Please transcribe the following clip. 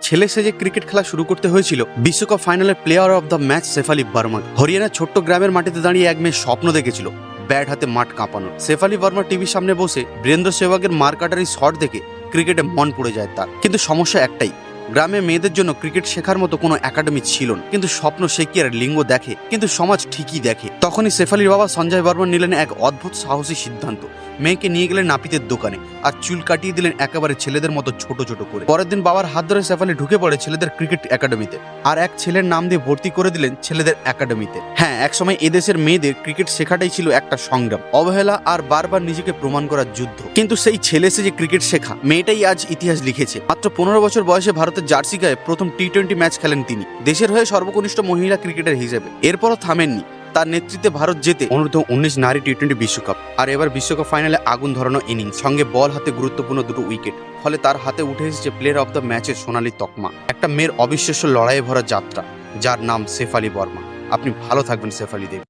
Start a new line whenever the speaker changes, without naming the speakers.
ছেলে সেজে ক্রিকেট খেলা শুরু করতে হয়েছিল বিশ্বকাপ ফাইনালের player of the match Shefali Verma. হরিয়ানার ছোট্ট গ্রামের মাটিতে দাঁড়িয়ে এক মেয়ে স্বপ্ন দেখেছিল ব্যাট হাতে মাঠ কাঁপানোর। শেফালি বর্মা টিভির সামনে বসে বীরেন্দ্র সেহবাগের মার কাটারি শট দেখে ক্রিকেটে মন পড়ে যায় তার। কিন্তু সমস্যা একটাই, গ্রামে মেয়েদের জন্য ক্রিকেট শেখার মতো কোনো একাডেমি ছিল না। কিন্তু স্বপ্ন সে কি আর লিঙ্গ দেখে, কিন্তু সমাজ ঠিকই দেখে। তখনই শেফালির বাবা সঞ্জয় বর্মা নিলেন এক অদ্ভুত সাহসী সিদ্ধান্ত। মেয়েকে নিয়ে গেলেন নাপিতের দোকানে আর চুল কাটিয়ে দিলেন একেবারে ছেলেদের মতো ছোট ছোট করে। পরের দিন বাবার হাত ধরে শেফালি ঢুকে পড়ে ছেলেদের ক্রিকেট একাডেমিতে আর এক ছেলের নাম দিয়ে ভর্তি করে দিলেন ছেলেদের একাডেমিতে। হ্যাঁ, একসময় এদেশের মেয়েদের ক্রিকেট শেখাটাই ছিল একটা সংগ্রাম, অবহেলা আর বারবার নিজেকে প্রমাণ করার যুদ্ধ। কিন্তু সেই ছেলে সে যে ক্রিকেট শেখা মেয়েটাই আজ ইতিহাস লিখেছে। মাত্র 15 বছর বয়সে ভারতের জার্সি গায়ে প্রথম টি-20 ম্যাচ খেলেন তিনি, দেশের হয়ে সর্বকনিষ্ঠ মহিলা ক্রিকেটার হিসেবে। এরপরও থামেননি, তার নেতৃত্বে ভারত জেতে অনূর্ধ্ব-19 নারী টি-20 বিশ্বকাপ। আর এবার বিশ্বকাপ ফাইনালে আগুন ধরানো ইনিংস, সঙ্গে বল হাতে গুরুত্বপূর্ণ দুটো উইকেট। ফলে তার হাতে উঠে এসেছে প্লেয়ার অফ দ্য ম্যাচের সোনালী তকমা। একটা মেয়ের অবিশ্বাস্য লড়াইয়ে ভরা যাত্রা, যার নাম শেফালি বর্মা। আপনি ভালো থাকবেন শেফালি দেব।